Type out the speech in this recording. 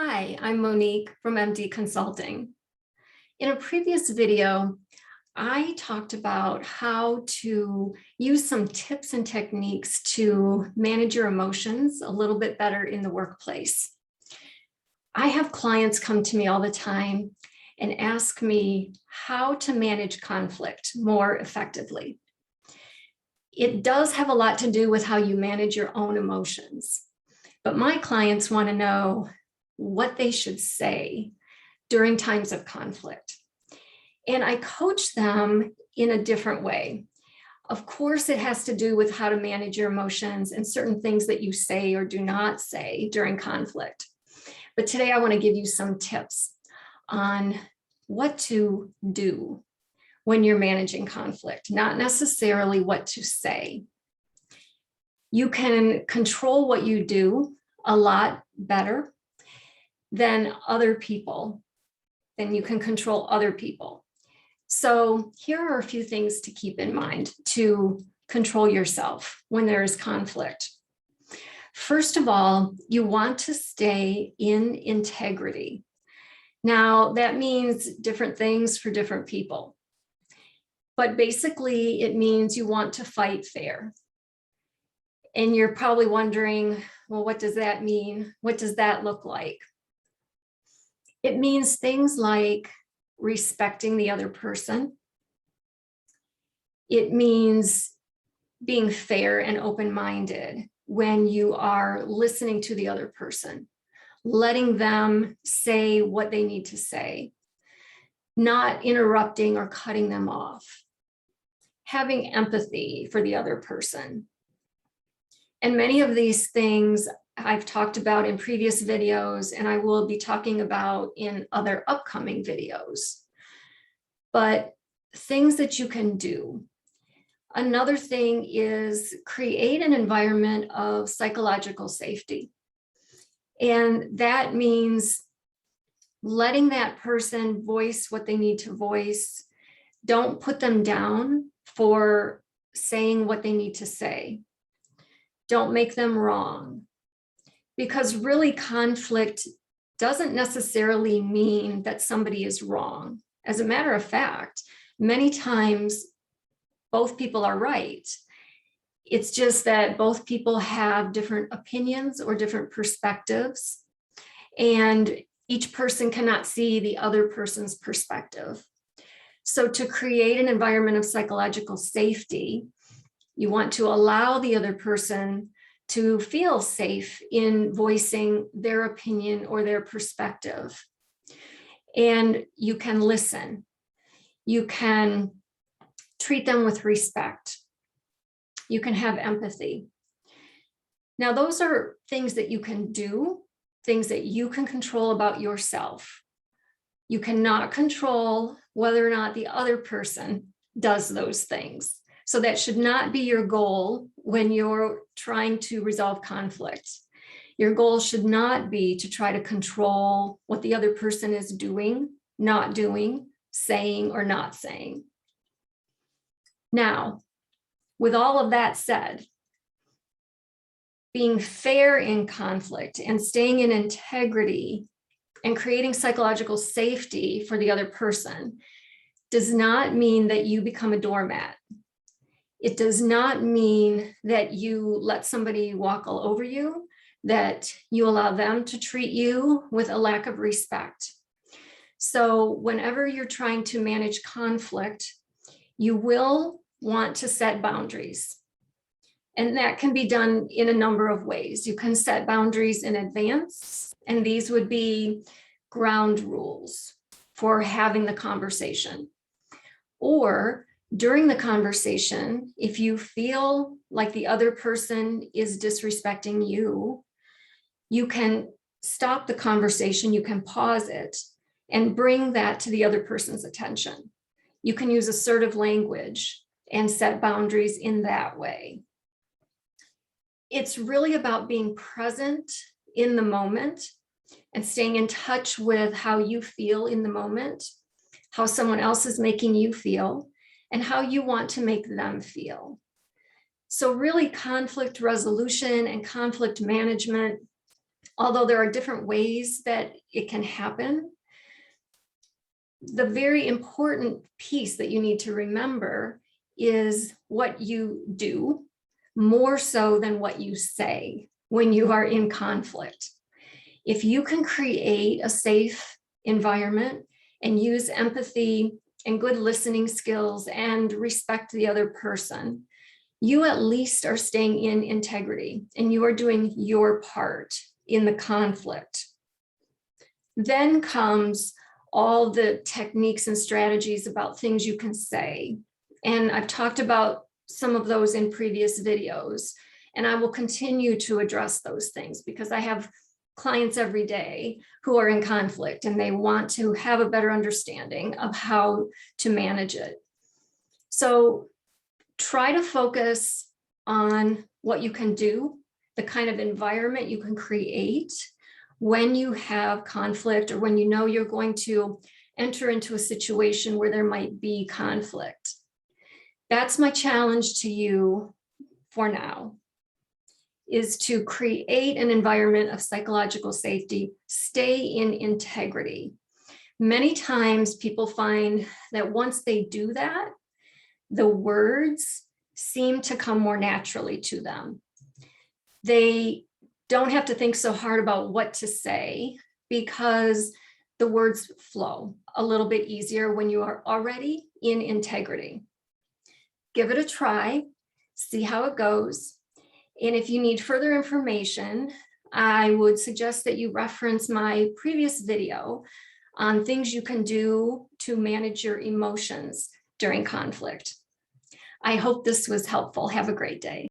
Hi, I'm Monique from MD Consulting. In a previous video, I talked about how to use some tips and techniques to manage your emotions a little bit better in the workplace. I have clients come to me all the time and ask me how to manage conflict more effectively. It does have a lot to do with how you manage your own emotions, but my clients want to know what they should say during times of conflict. And I coach them in a different way. Of course, it has to do with how to manage your emotions and certain things that you say or do not say during conflict. But today I want to give you some tips on what to do when you're managing conflict, not necessarily what to say. You can control what you do a lot better than other people, then you can control other people. So here are a few things to keep in mind to control yourself when there is conflict. First of all, you want to stay in integrity. Now, that means different things for different people. But basically, it means you want to fight fair. And you're probably wondering, well, what does that mean? What does that look like? It means things like respecting the other person. It means being fair and open-minded when you are listening to the other person, letting them say what they need to say, not interrupting or cutting them off, having empathy for the other person. And many of these things I've talked about in previous videos, and I will be talking about in other upcoming videos. But things that you can do. Another thing is create an environment of psychological safety. And that means letting that person voice what they need to voice. Don't put them down for saying what they need to say. Don't make them wrong. Because really, conflict doesn't necessarily mean that somebody is wrong. As a matter of fact, many times both people are right. It's just that both people have different opinions or different perspectives, and each person cannot see the other person's perspective. So to create an environment of psychological safety, you want to allow the other person to feel safe in voicing their opinion or their perspective. And you can listen. You can treat them with respect. You can have empathy. Now, those are things that you can do, things that you can control about yourself. You cannot control whether or not the other person does those things. So that should not be your goal when you're trying to resolve conflict. Your goal should not be to try to control what the other person is doing, not doing, saying, or not saying. Now, with all of that said, being fair in conflict and staying in integrity and creating psychological safety for the other person does not mean that you become a doormat. It does not mean that you let somebody walk all over you, that you allow them to treat you with a lack of respect. So whenever you're trying to manage conflict, you will want to set boundaries. And that can be done in a number of ways. You can set boundaries in advance, and these would be ground rules for having the conversation. Or during the conversation, if you feel like the other person is disrespecting you, you can stop the conversation, you can pause it, and bring that to the other person's attention. You can use assertive language and set boundaries in that way. It's really about being present in the moment and staying in touch with how you feel in the moment, how someone else is making you feel, and how you want to make them feel. So really, conflict resolution and conflict management although there are different ways that it can happen, the very important piece that you need to remember is what you do more so than what you say when you are in conflict. If you can create a safe environment and use empathy and good listening skills and respect the other person, you at least are staying in integrity and you are doing your part in the conflict. Then comes all the techniques and strategies about things you can say. And I've talked about some of those in previous videos, and I will continue to address those things because I have clients every day who are in conflict and they want to have a better understanding of how to manage it. So try to focus on what you can do, the kind of environment you can create when you have conflict or when you know you're going to enter into a situation where there might be conflict. That's my challenge to you for now, is to create an environment of psychological safety, stay in integrity. Many times people find that once they do that, the words seem to come more naturally to them. They don't have to think so hard about what to say because the words flow a little bit easier when you are already in integrity. Give it a try, see how it goes. And if you need further information, I would suggest that you reference my previous video on things you can do to manage your emotions during conflict. I hope this was helpful. Have a great day.